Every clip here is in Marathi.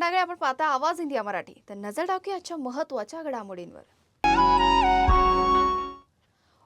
संध्याकाळी आपण पाहता आवाज इंडिया मराठी. तर नजर टाकूया आजच्या महत्त्वाच्या घडामोडींवर.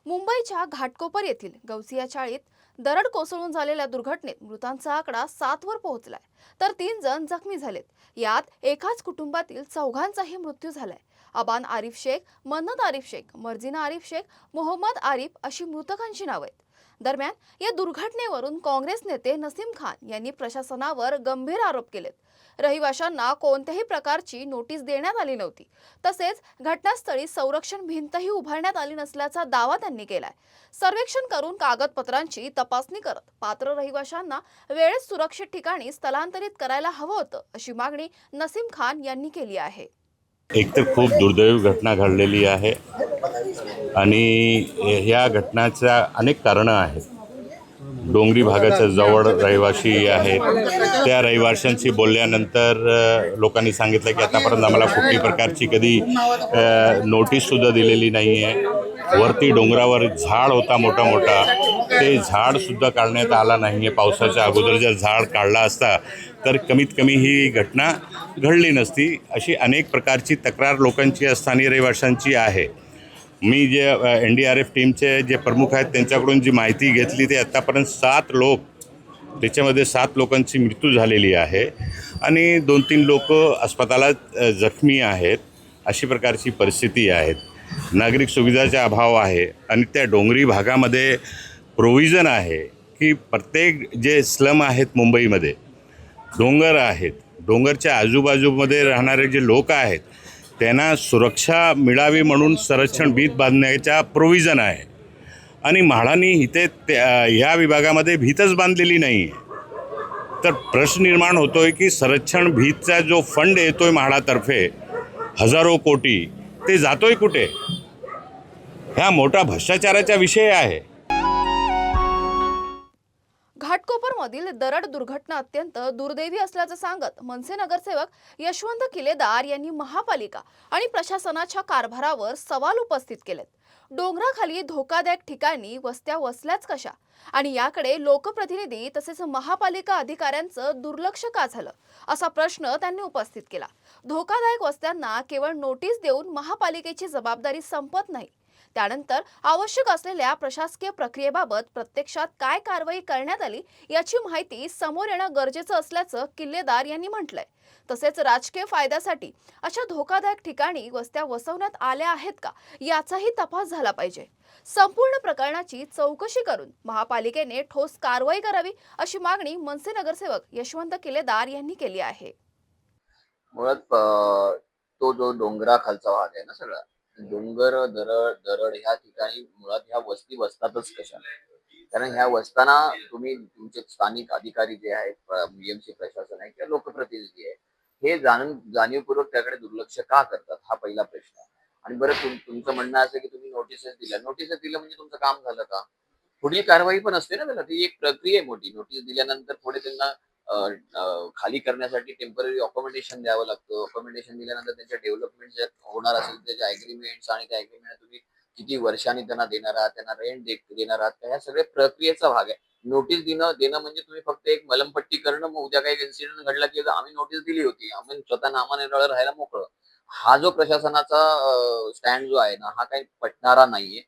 मुंबईच्या घाटकोपर येथील गौसिया चाळीत दरड कोसळून झालेल्या दुर्घटनेत मृतांचा आकडा 7 वर पोहोचलाय, तर 3 जण जखमी झालेत. यात एकाच कुटुंबातील चौघांचाही मृत्यू झालाय. अबान आरिफ शेख, मन्नत आरिफ शेख, मर्जिना आरिफ शेख, मोहम्मद आरिफ अशी मृतकांची नावं आहेत. दरम्यान या दुर्घटनेवरून काँग्रेस नेते नसीम खान यांनी प्रशासनावर गंभीर आरोप केलेत. रहिवाशांना कोणत्याही प्रकारची नोटीस देण्यात आली नव्हती. तसेच घटनास्थळी संरक्षण भिंतही उभारण्यात आली नसल्याचा दावा त्यांनी केलाय. सर्वेक्षण करून कागदपत्रांची तपासणी करत पात्र रहिवाशांना वेळेत सुरक्षित ठिकाणी स्थलांतरित करायला हवं होतं, अशी मागणी नसीम खान यांनी केली आहे. एक तर खूप दुर्दैवी घटना घडलेली आहे आणि ह्या घटनाच्या अनेक कारणं आहेत. डोंगरी भागाच्या जवळ रहिवासी आहेत. त्या रहिवाशांशी बोलल्यानंतर लोकांनी सांगितलं की आतापर्यंत आम्हाला कुठली प्रकारची कधी नोटीससुद्धा दिलेली नाही आहे. वरती डोंगरावर झाड होता मोठा मोठा, ते झाडसुद्धा काढण्यात आला नाही आहे. पावसाच्या अगोदर जर झाड काढला असता तर कमीत कमी ही घटना घडली नसती. अशी अनेक प्रकारची तक्रार लोकांची स्थानिक रहिवाशांची आहे. मी जे NDRF टीमचे जे प्रमुख आहेत त्यांच्याकडून जी माहिती घेतली ते आत्तापर्यंत 7 लोक, त्याच्यामध्ये 7 लोकांची मृत्यू झालेली आहे आणि 2-3 लोक अस्पतालात जखमी आहेत. अशी प्रकारची परिस्थिती आहे. नागरिक सुविधाचा अभाव आहे आणि त्या डोंगरी भागामध्ये प्रोव्हिजन आहे की प्रत्येक जे स्लम आहेत मुंबईमध्ये, डोंगर आहेत, डोंगरच्या आजूबाजूमध्ये राहणारे जे लोक आहेत त्यांना सुरक्षा मिळावी म्हणून संरक्षण भीत बांधण्याचा प्रोव्हिजन आहे आणि म्हाडांनी इथे ह्या विभागामध्ये भीतच बांधलेली नाही आहे. तर प्रश्न निर्माण होतो आहे की संरक्षण भीतचा जो फंड येतो आहे म्हाडातर्फे हजारो कोटी, ते जातो आहे कुठे? ह्या मोठा भ्रष्टाचाराचा विषय आहे. घाटकोपरमधील दरड दुर्घटना अत्यंत दुर्दैवी असल्याचं सांगत मनसे नगरसेवक यशवंत किलेदार यांनी महापालिका आणि प्रशासनाच्या कारभारावर सवाल उपस्थित केलेत. डोंगराखाली धोकादायक ठिकाणी वस्त्या वसल्याच कशा आणि याकडे लोकप्रतिनिधी तसेच महापालिका अधिकाऱ्यांचं दुर्लक्ष का झालं, असा प्रश्न त्यांनी उपस्थित केला. धोकादायक वस्त्यांना केवळ नोटीस देऊन महापालिकेची जबाबदारी संपत नाही. त्यानंतर आवश्यक असलेल्या प्रशासकीय प्रक्रियेबाबत प्रत्यक्षात काय कारवाई करण्यात आली याची माहिती समोर येणं गरजेचं असल्याचं किल्लेदार यांनी म्हटलंय. तसेच राजकीय फायद्यासाठी अशा धोकादायक ठिकाणी वस्त्या वसवण्यात आल्या आहेत का याचाही तपास झाला पाहिजे. संपूर्ण प्रकरणाची चौकशी करून महापालिकेने ठोस कारवाई करावी, अशी मागणी मनसे नगरसेवक यशवंत किल्लेदार यांनी केली आहे. मुळात तो जो डोंगराखालचा भाग आहे ना, सगळा डोंगर दरड ह्या ठिकाणी मुळात ह्या वस्ती वसतातच कशा? कारण ह्या वसताना तुम्ही तुमचे स्थानिक अधिकारी जे आहेत, BMC प्रशासन आहे किंवा लोकप्रतिनिधी आहे, हे जाणीवपूर्वक त्याकडे दुर्लक्ष का करतात, हा पहिला प्रश्न. आणि बरं तुमचं म्हणणं असं की तुम्ही नोटीसेस दिल्या म्हणजे तुमचं काम झालं का? पुढील कारवाई पण असते ना त्याला, ती एक प्रक्रिया आहे मोठी. नोटीस दिल्यानंतर थोडे त्यांना खाली करण्यासाठी टेम्पररी अकोमोडेशन द्यावं लागतं. अकोमोडेशन दिल्यानंतर त्यांच्या डेव्हलपमेंट जर होणार असेल त्याचे अग्रीमेंट्स आणि त्या अग्रीमेंट तुम्ही किती वर्षांनी त्यांना देणार आहात, त्यांना रेंट देणार आहात, ह्या सगळ्या प्रक्रियेचा भाग आहे. नोटीस देणं म्हणजे तुम्ही फक्त एक मलमपट्टी करणं, मग उद्या काही इन्सिडेंट घडला की आम्ही नोटीस दिली होती, आम्ही स्वतः नामाने राहायला मोकळं. हा जो प्रशासनाचा स्टँड जो आहे ना, हा काही पटणारा नाहीये.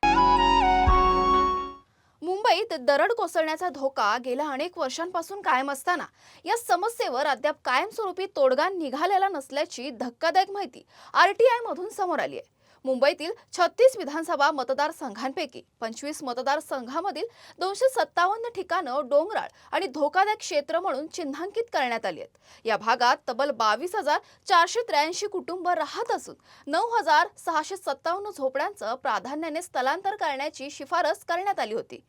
मुंबईत दरड कोसळण्याचा धोका गेल्या अनेक वर्षांपासून कायम असताना या समस्येवर अद्याप कायमस्वरूपी तोडगा निघालेला नसल्याची धक्कादायक माहिती RTI मधून समोर आली आहे. मुंबईतील 36 विधानसभा मतदारसंघांपैकी 25 मतदारसंघामधील 257 ठिकाणं डोंगराळ आणि धोकादायक क्षेत्र म्हणून चिन्हांकित करण्यात आली आहेत. या भागात तब्बल 22,483 कुटुंब राहत असून 9,657 झोपड्यांचं प्राधान्याने स्थलांतर करण्याची शिफारस करण्यात आली होती.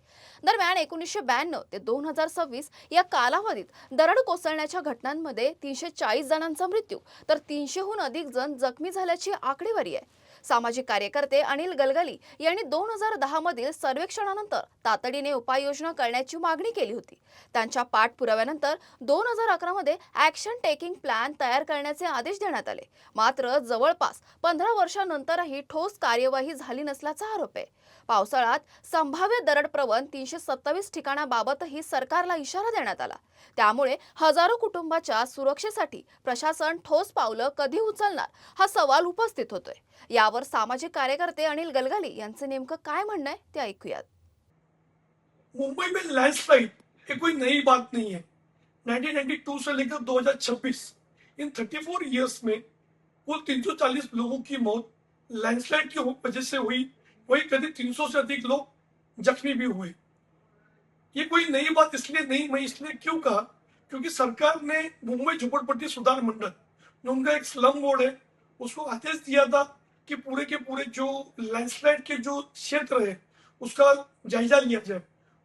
दरम्यान 1992 ते 2026 या कालावधीत दरड कोसळण्याच्या घटनांमध्ये 340 जणांचा मृत्यू तर 300हून अधिक जण जखमी झाल्याची आकडेवारी आहे. सामाजिक कार्यकर्ते अनिल गलगली यांनी 2010 मधील सर्वेक्षणानंतर तातडीने उपाययोजना करण्याची मागणी केली होती. त्यांच्या पाठपुराव्यानंतर 2011 मध्ये ऍक्शन टेकिंग प्लॅन तयार करण्याचे आदेश देण्यात आले. मात्र जवळपास 15 वर्षांनंतरही ठोस कार्यवाही झाली नसल्याचा आरोप आहे. पावसाळ्यात संभाव्य दरड प्रवण 327 ठिकाणाबाबतही सरकारला इशारा देण्यात आला. त्यामुळे हजारो कुटुंबाच्या सुरक्षेसाठी प्रशासन ठोस पावलं कधी उचलणार हा सवाल उपस्थित होतोय. यावर सामाजिक कार्यकर्ते अनिल गलगली यांचं नेमकं काय म्हणणं आहे ते ऐकूयात. मुंबई में लैंडस्लाइड ये कोई नई बात नहीं है. 1992 से लेकर 2026 इन 34 इयर्स में कुल 340 लोगों की मौत लैंडस्लाइड की वजह से हुई. वही करीब 300 से अधिक लोग जख्मी भी हुए. ये कोई नई बात इसलिए नहीं, मैं इसलिए क्यों कहा, क्योंकि सरकार ने मुंबई झोपड़पट्टी सुधार मंडल जो उनका एक स्लम बोर्ड है उसको आदेश दिया था कि पूरे के पूरे जो लैंडस्लाइड के जो क्षेत्र है उसका जायजा लिया जाए.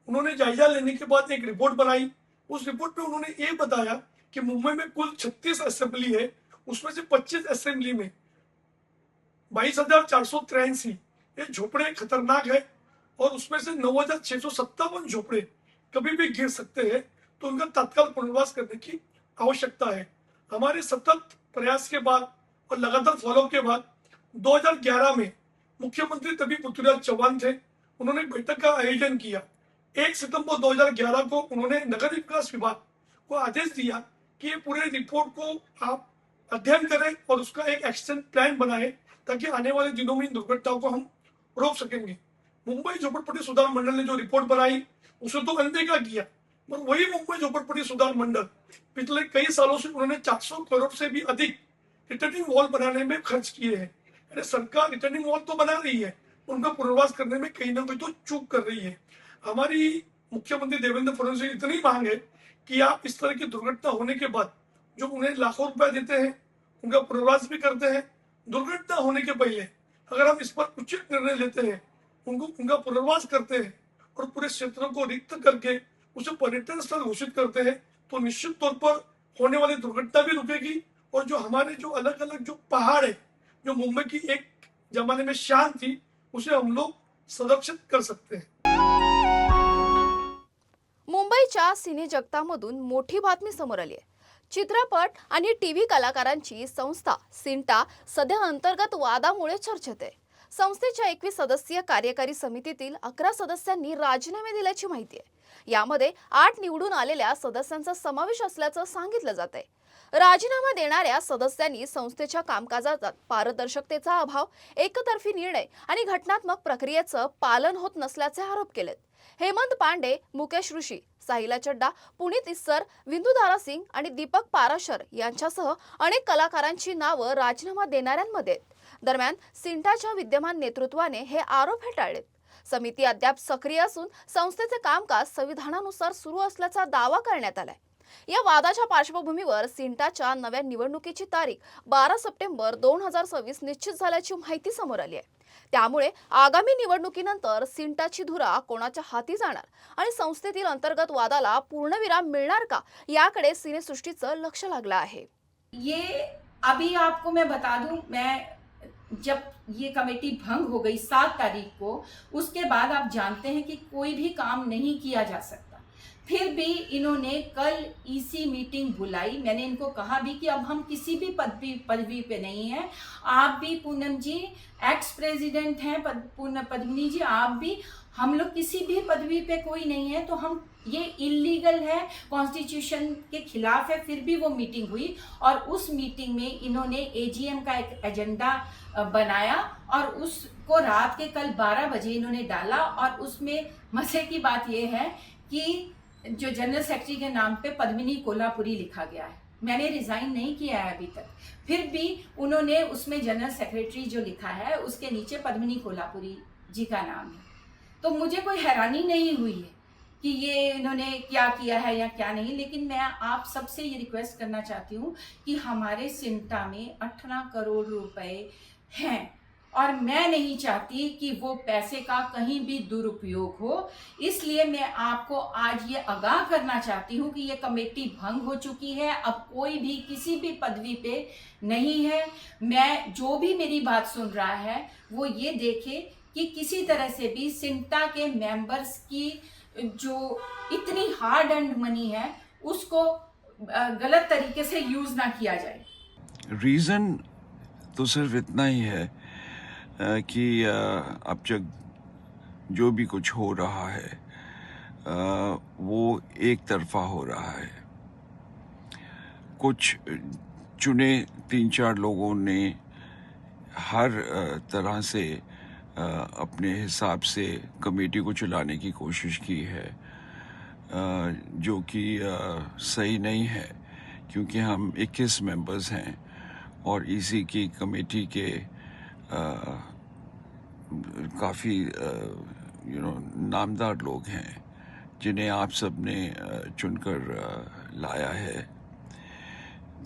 उन्होंने जायजा लेने के बाद एक रिपोर्ट बनाई. उस रिपोर्ट में उन्होंने ये बताया कि मुंबई में कुल 36 असेंबली है, उसमें से 25 असेंबली में 22,483 ये झोपड़े खतरनाक है और उसमें से 9,657 झोपड़े कभी भी गिर सकते हैं, तो उनका तत्काल पुनर्वास करने की आवश्यकता है. हमारे सतत प्रयास के बाद और लगातार फॉलो के बाद 2011 में मुख्यमंत्री तभी पृथ्वीराज चौहान थे. उन्होंने बैठक का आयोजन किया. 1 सितंबर 2011 को उन्होंने नगर विकास विभाग को आदेश दिया कि ये पूरे रिपोर्ट को आप अध्ययन करें और उसका एक एक्शन प्लान बनाएं ताकि आने वाले दिनों में इन दुर्घटनाओं को हम रोक सकेंगे. मुंबई झोपड़पट्टी सुधार मंडल ने जो रिपोर्ट बनाई उसे तो अनदेखा किया, पर वही मुंबई झोपड़पट्टी सुधार मंडल पिछले कई सालों से उन्होंने 400 करोड़ से भी अधिक रिटर्निंग वॉल बनाने में खर्च किए हैं. अरे सरकार रिटर्निंग वॉल तो बना रही है, उनका पुनर्वास करने में कहीं ना कहीं तो चूक कर रही है. हमारी मुख्यमंत्री देवेंद्र फडणवीस से इतनी मांग है कि आप इस तरह की दुर्घटना होने के बाद जो उन्हें लाखों रुपए देते हैं उनका पुनर्वास भी करते हैं. दुर्घटना होने के पहले अगर हम इस पर उचित निर्णय लेते हैं, उनका पुनर्वास करते हैं और पूरे क्षेत्रों को रिक्त करके उसे पर्यटन स्थल घोषित करते हैं, तो निश्चित तौर पर होने वाली दुर्घटना भी रुकेगी और जो हमारे जो अलग अलग जो पहाड़ है, जो मुंबई की एक जमाने में शान थी, उसे हम लोग संरक्षित कर सकते हैं. मुंबईच्या सिने जगतामधून मोठी बातमी समोर आली आहे. चित्रपट आणि टीव्ही कलाकारांची संस्था सिंटा सध्या अंतर्गत वादामुळे चर्चेत आहे. संस्थेच्या 21 सदस्यीय कार्यकारी समितीतील 11 सदस्यांनी राजीनामे दिल्याची माहिती आहे. यामध्ये 8 निवडून आलेल्या सदस्यांचा समावेश असल्याचं सांगितलं जात आहे. राजीनामा देणाऱ्या सदस्यांनी संस्थेच्या कामकाजात पारदर्शकतेचा अभाव, एकतर्फी निर्णय आणि घटनात्मक प्रक्रियेचं पालन होत नसल्याचे आरोप केलेत. हेमंत पांडे, मुकेश ऋषी, साहिला चड्डा, पुनीत इस्सर, विंदू दारा सिंग आणि दीपक पाराशर यांच्यासह अनेक कलाकारांची नावं राजीनामा देणाऱ्यांमध्ये आहेत. दरम्यान सिंटाच्या विद्यमान नेतृत्वाने हे आरोप फेटाळलेत. समिती अद्याप सक्रिय असून संस्थेचे कामकाज संविधानानुसार सुरू असल्याचा दावा करण्यात आलाय. या वादाच्या पार्श्वभूमीवर सिंटाच्या नव्या निवडणुकीची तारीख 12 सप्टेंबर 2026 निश्चित झाल्याची माहिती समोर आली आहे. त्यामुळे आगामी निवडणुकीनंतर सिंटाची धुरा कोणाच्या हाती जाणार आणि संस्थेतील अंतर्गत वादाला पूर्णविराम मिळणार का याकडे सिनेसृष्टीचं लक्ष लागलं आहे. ये अभी आपको मैं बता दूं, मैं जब ये कमेटी भंग हो गई 7 तारीख को, उसके बाद आप जानते हैं कि कोई भी काम नहीं किया जा सकता. फिर भी इन्होंने कल ईसी मीटिंग बुलाई. मैंने इनको कहा भी कि अब हम किसी भी पदवी पे नहीं हैं. आप भी पूनम जी एक्स प्रेसिडेंट हैं, पद्मिनी जी आप भी, हम लोग किसी भी पदवी पे कोई नहीं है, तो हम ये इलीगल है, कॉन्स्टिट्यूशन के खिलाफ है. फिर भी वो मीटिंग हुई और उस मीटिंग में इन्होंने एजीएम का एक एजेंडा बनाया और उसको रात के कल 12 बजे इन्होंने डाला. और उसमें मजे की बात ये है कि जो जनरल सेक्रेटरी के नाम पे पद्मिनी कोल्हापुरी लिखा गया है. मैंने रिजाइन नहीं किया है अभी तक, फिर भी उन्होंने उसमें जनरल सेक्रेटरी जो लिखा है उसके नीचे पद्मिनी कोल्हापुरी जी का नाम है. तो मुझे कोई हैरानी नहीं हुई है कि ये इन्होंने क्या किया है या क्या नहीं. लेकिन मैं आप सबसे ये रिक्वेस्ट करना चाहती हूँ कि हमारे सिंटा में 18 करोड़ रुपए हैं और मैं नहीं चाहती कि वो पैसे का कहीं भी दुरुपयोग हो। इसलिए मैं आपको आज ये आगाह करना चाहती हूँ कि ये कमेटी भंग हो चुकी है। अब कोई भी किसी भी पदवी पे नहीं है। मैं जो भी मेरी बात सुन रहा है वो ये देखे कि किसी तरह से भी सिंटा के मेंबर्स की जो इतनी हार्ड अर्न्ड मनी है उसको गलत तरीके से यूज ना किया जाए। रीज़न तो सिर्फ इतना ही है कि अब जब जो भी कुछ हो रहा है वो एक तरफा हो रहा है। कुछ चुने 3-4 लोगों ने हर तरह से अपने हिसाब से कमेटी को चलाने की कोशिश की है, जो कि सही नहीं है, क्योंकि हम 21 मेंबर्स हैं और इसी की कमेटी के काफ़ी नामदार लोग हैं जिन्हें आप सब ने चुनकर लाया है।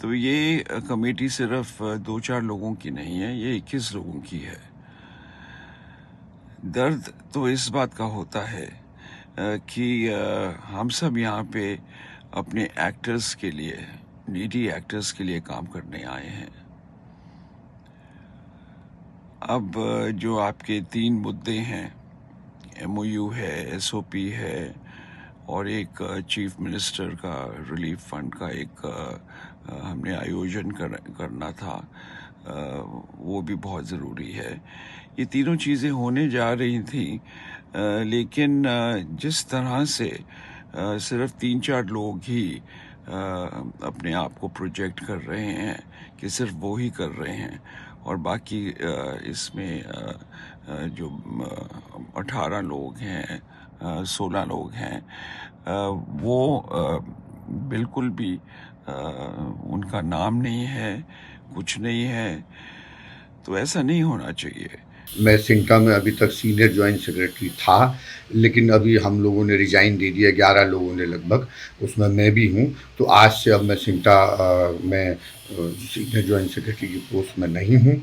तो ये कमेटी सिर्फ 2-4 लोगों की नहीं है, ये 21 लोगों की है। दर्द तो इस बात का होता है कि हम सब यहाँ पे अपने एक्टर्स के लिए, नीडी एक्टर्स के लिए काम करने आए हैं। अब जो आपके 3 मुद्दे हैं, MOU है, SOP है और एक चीफ मिनिस्टर का रिलीफ फंड का एक हमने आयोजन करना था, वो भी बहुत ज़रूरी है। ये तीनों चीज़ें होने जा रही थी, लेकिन जिस तरह से सिर्फ 3-4 लोग ही अपने आप को प्रोजेक्ट कर रहे हैं कि सिर्फ वो ही कर रहे हैं और बाकी इसमें जो 18 लोग हैं, 16 लोग हैं, वो बिल्कुल भी उनका नाम नहीं है, कुछ नहीं है। तो ऐसा नहीं होना चाहिए। मैं सिंटा में अभी तक सीनियर जॉइंट सेक्रेटरी था, लेकिन अभी हम लोगों ने रिज़ाइन दे दिया, 11 लोगों ने लगभग, उसमें मैं भी हूँ। तो आज से अब मैं सिंटा में सीनियर जॉइंट सेक्रेटरी की पोस्ट में नहीं हूँ,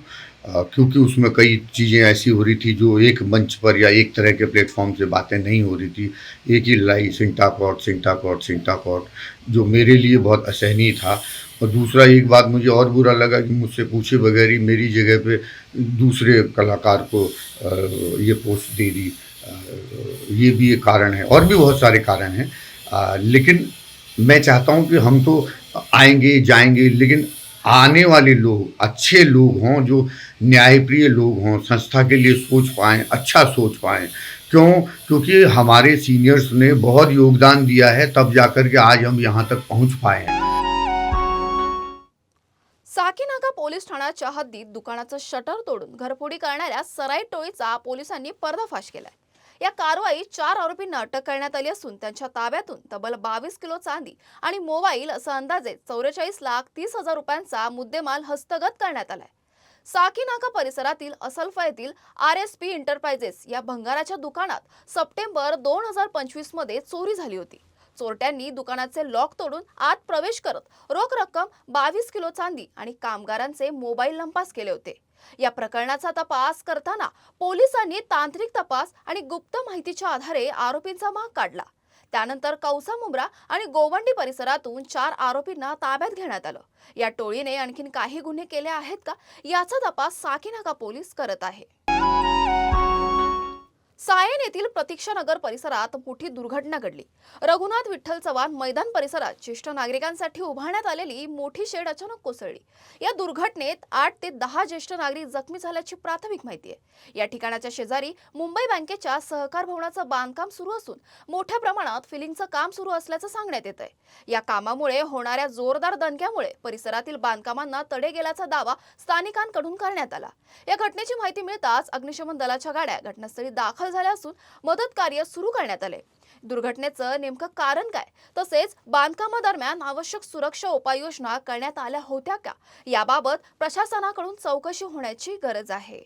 क्योंकि उसमें कई चीज़ें ऐसी हो रही थी जो एक मंच पर या एक तरह के प्लेटफॉर्म से बातें नहीं हो रही थी। एक ही लड़ाई CINTAA court, CINTAA court, CINTAA court, जो मेरे लिए बहुत असहनीय था। और दूसरा एक बात मुझे और बुरा लगा कि मुझसे पूछे बगैर ही मेरी जगह पे दूसरे कलाकार को ये पोस्ट दे दी। ये भी एक कारण है, और भी बहुत सारे कारण हैं। लेकिन मैं चाहता हूँ कि हम तो आएंगे जाएंगे, लेकिन आने वाले लोग अच्छे लोग हों, जो न्यायप्रिय लोग हों, संस्था के लिए सोच पाएँ, अच्छा सोच पाएँ। क्यों? क्योंकि हमारे सीनियर्स ने बहुत योगदान दिया है, तब जाकर के आज हम यहाँ तक पहुँच पाए हैं। साकीनाका पोलीस ठाण्याच्या हद्दीत दुकानाचं शटर तोडून घरफोडी करणाऱ्या सराईत टोळीचा पोलिसांनी पर्दाफाश केलाय। या कारवाईत 4 आरोपींना अटक करण्यात आली असून त्यांच्या ताब्यातून तब्बल 22 किलो चांदी आणि मोबाईल असं अंदाजे 44,30,000 रुपयांचा मुद्देमाल हस्तगत करण्यात आलाय। साकीनाका परिसरातील असलफा येथील RSP एंटरप्राइजेस या भंगाराच्या दुकानात सप्टेंबर 2025 मध्ये चोरी झाली होती। चोरट्यांनी दुकानाचे लॉक तोडून आत प्रवेश करत रोख रक्कम 22 किलो चांदी आणि कामगारांचे मोबाईल लंपास केले होते। या प्रकरणाचा तपास करताना पोलिसांनी तांत्रिक तपास आणि गुप्त माहितीच्या आधारे आरोपींचा माग काढला। त्यानंतर कौसा मुंब्रा आणि गोवंडी परिसरातून 4 आरोपींना ताब्यात घेण्यात आलं। या टोळीने आणखीन काही गुन्हे केले आहेत का याचा तपास साकीनाका पोलीस करत आहे। सायन येथील प्रतीक्षानगर परिसरात मोठी दुर्घटना घडली। रघुनाथ विठ्ठल चव्हाण मैदान परिसरात ज्येष्ठ नागरिकांसाठी उभारण्यात आलेली मोठी शेड अचानक कोसळली। या दुर्घटनेत 8 ते 10 ज्येष्ठ नागरिक जखमी झाल्याची प्राथमिक माहिती आहे। या ठिकाणाच्या शेजारी मुंबई बँकेच्या सहकार भवनाचं बांधकाम सुरू असून मोठ्या प्रमाणात फिलिंगचं काम सुरू असल्याचं सांगण्यात येत आहे। या कामामुळे होणाऱ्या जोरदार दणक्यामुळे परिसरातील बांधकामांना तडे गेल्याचा दावा स्थानिकांकडून करण्यात आला। या घटनेची माहिती मिळताच अग्निशमन दलाच्या गाड्या घटनास्थळी दाखल झाल्या असून मदत कार्य सुरू करण्यात आले। दुर्घटनेचं नेमकं कारण काय, तसेच बांधकामादरम्यान आवश्यक सुरक्षा उपाययोजना करण्यात आल्या होत्या का, याबाबत प्रशासनाकडून चौकशी होण्याची गरज आहे।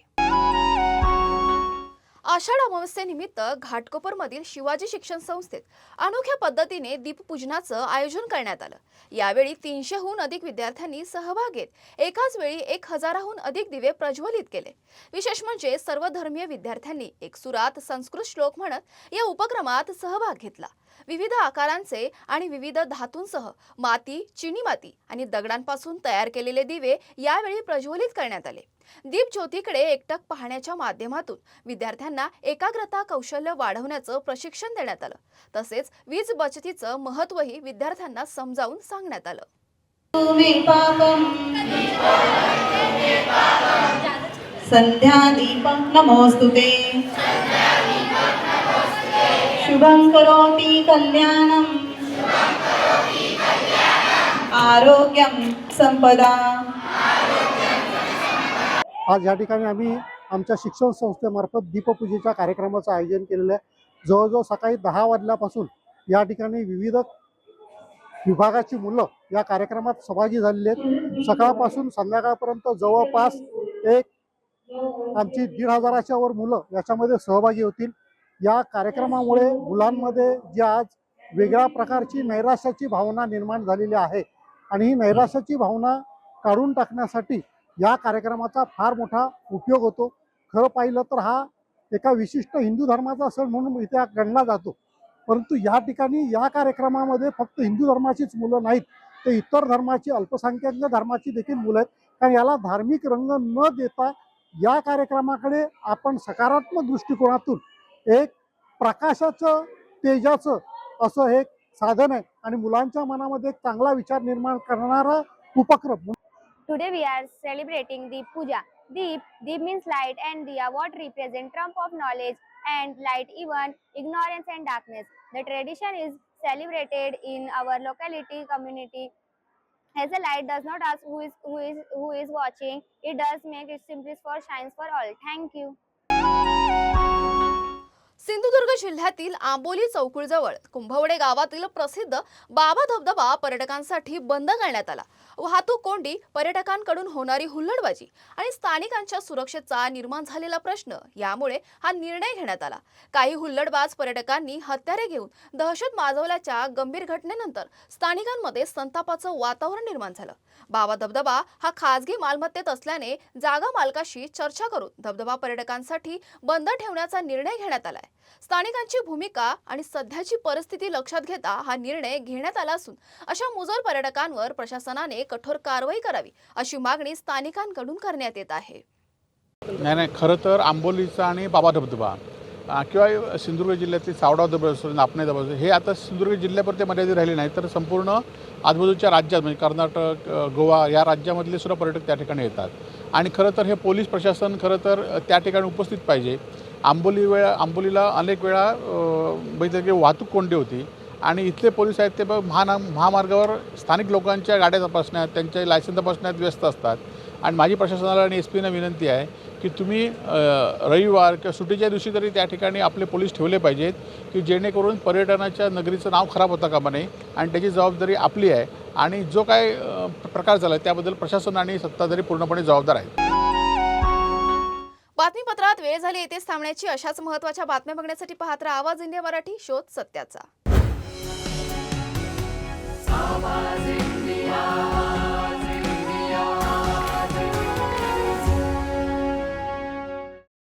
आषाढ अमावस्येनिमित्त घाटकोपरमधील शिवाजी शिक्षण संस्थेत अनोख्या पद्धतीने दीपपूजनाचं आयोजन करण्यात आलं। यावेळी 300हून अधिक विद्यार्थ्यांनी सहभाग घेत एकाच वेळी 1000हून अधिक दिवे प्रज्वलित केले। विशेष म्हणजे सर्व धर्मीय विद्यार्थ्यांनी एकसुरात संस्कृत श्लोक म्हणत या उपक्रमात सहभाग घेतला। विविध आकारांचे आणि विविध धातूंसह माती, चिनी माती आणि दगडांपासून तयार केलेले दिवे यावेळी प्रज्वलित करण्यात आले। दीप ज्योतीकडे एकटक पाहण्याच्या माध्यमातून विद्यार्थ्यांना एकाग्रता कौशल्य वाढवण्याचं प्रशिक्षण देण्यात आलं। तसेच वीज बचतीचं महत्त्वही विद्यार्थ्यांना समजावून सांगण्यात आलं। संध्यादीपं नमोस्तुते शुभं करोति कल्याणं आरोग्यं संपदा। आज या ठिकाणी आम्ही आमच्या शिक्षण संस्थेमार्फत दीपपूजेच्या कार्यक्रमाचं आयोजन केलेलं आहे। जवळजवळ सकाळी 10 वाजल्यापासून या ठिकाणी विविध विभागाची मुलं या कार्यक्रमात सहभागी झालेली आहेत। सकाळपासून संध्याकाळपर्यंत जवळपास आमची 1500च्या वर मुलं याच्यामध्ये सहभागी होतील। या कार्यक्रमामुळे मुलांमध्ये जी आज वेगळ्या प्रकारची नैराश्याची भावना निर्माण झालेली आहे आणि ही नैराश्याची भावना काढून टाकण्यासाठी या कार्यक्रमाचा फार मोठा उपयोग होतो। खरं पाहिलं तर हा एका विशिष्ट हिंदू धर्माचा सण म्हणून इथे गणला जातो, परंतु या ठिकाणी या कार्यक्रमामध्ये फक्त हिंदू धर्माचीच मुलं नाहीत, तर इतर धर्माची, अल्पसंख्याक धर्माची देखील मुलं आहेत। कारण याला धार्मिक रंग न देता या कार्यक्रमाकडे आपण सकारात्मक दृष्टिकोनातून एक प्रकाशाचं, तेजाचं असं एक साधन आहे आणि मुलांच्या मनामध्ये एक चांगला विचार निर्माण करणारा उपक्रम। Today we are celebrating Deep Puja. Deep means light, and Diya what represent trump of knowledge and light, even ignorance and darkness. The tradition is celebrated in our locality community. As the light does not ask who is watching, it does make it simply for shines for all. Thank you. Sindhudurg जिल्ह्यातील आंबोली चौकुळजवळ कुंभवडे गावातील प्रसिद्ध बाबा धबधबा पर्यटकांसाठी बंद करण्यात आला। वाहतूक कोंडी, पर्यटकांकडून होणारी हुल्लडबाजी आणि स्थानिकांच्या सुरक्षेचा निर्माण झालेला प्रश्न यामुळे हा निर्णय घेण्यात आला। काही हुल्लडबाज पर्यटकांनी हत्यारे घेऊन दहशत माजवल्याच्या गंभीर घटनेनंतर स्थानिकांमध्ये संतापाचं वातावरण निर्माण झालं। बाबा धबधबा हा खासगी मालमत्तेत असल्याने जागा मालकाशी चर्चा करून धबधबा पर्यटकांसाठी बंद ठेवण्याचा निर्णय घेण्यात आलाय। स्थानिकांची भूमिका आणि सध्याची परिस्थिती लक्षात घेता हा निर्णय घेण्यात आला असून अशा मुजोर पर्यटकांवर प्रशासनाने कठोर कारवाई करावी अशी मागणी स्थानिकांकडून करण्यात येत आहे। नाही, खरं तर आंबोलीचा आणि बाबा धबधबा किंवा सिंधुदुर्ग जिल्ह्यातील सावडा धबधबा, नापणे धबधबा हे आता सिंधुदुर्ग जिल्ह्यापुरते मर्यादित राहिले नाही, तर संपूर्ण आजूबाजूच्या राज्यात म्हणजे कर्नाटक, गोवा या राज्यामधले सुद्धा पर्यटक त्या ठिकाणी येतात। आणि खरं तर हे पोलीस प्रशासन खरं तर त्या ठिकाणी उपस्थित पाहिजे। आंबोलीला अनेक वेळा बैठकी वाहतूक कोंडी होती आणि इथले पोलीस आहेत ते महामार्गावर स्थानिक लोकांच्या गाड्या तपासण्यात, त्यांच्या लायसन्स तपासण्यात व्यस्त असतात। आणि माझी प्रशासनाला आणि SP-ना विनंती आहे की तुम्ही रविवार किंवा सुट्टीच्या दिवशी तरी त्या ठिकाणी आपले पोलीस ठेवले पाहिजेत की जेणेकरून पर्यटनाच्या नगरीचं नाव खराब होता कामा नये आणि त्याची जबाबदारी आपली आहे आणि जो काय प्रकार झाला त्याबद्दल प्रशासन आणि सत्ताधारी पूर्णपणे जबाबदार आहेत। बातमीपत्रात वेळ झाली येथेच थांबण्याची। अशाच महत्त्वाच्या बातम्या बघण्यासाठी पाहत राहा आवाज इंडिया मराठी, शोध सत्याचा।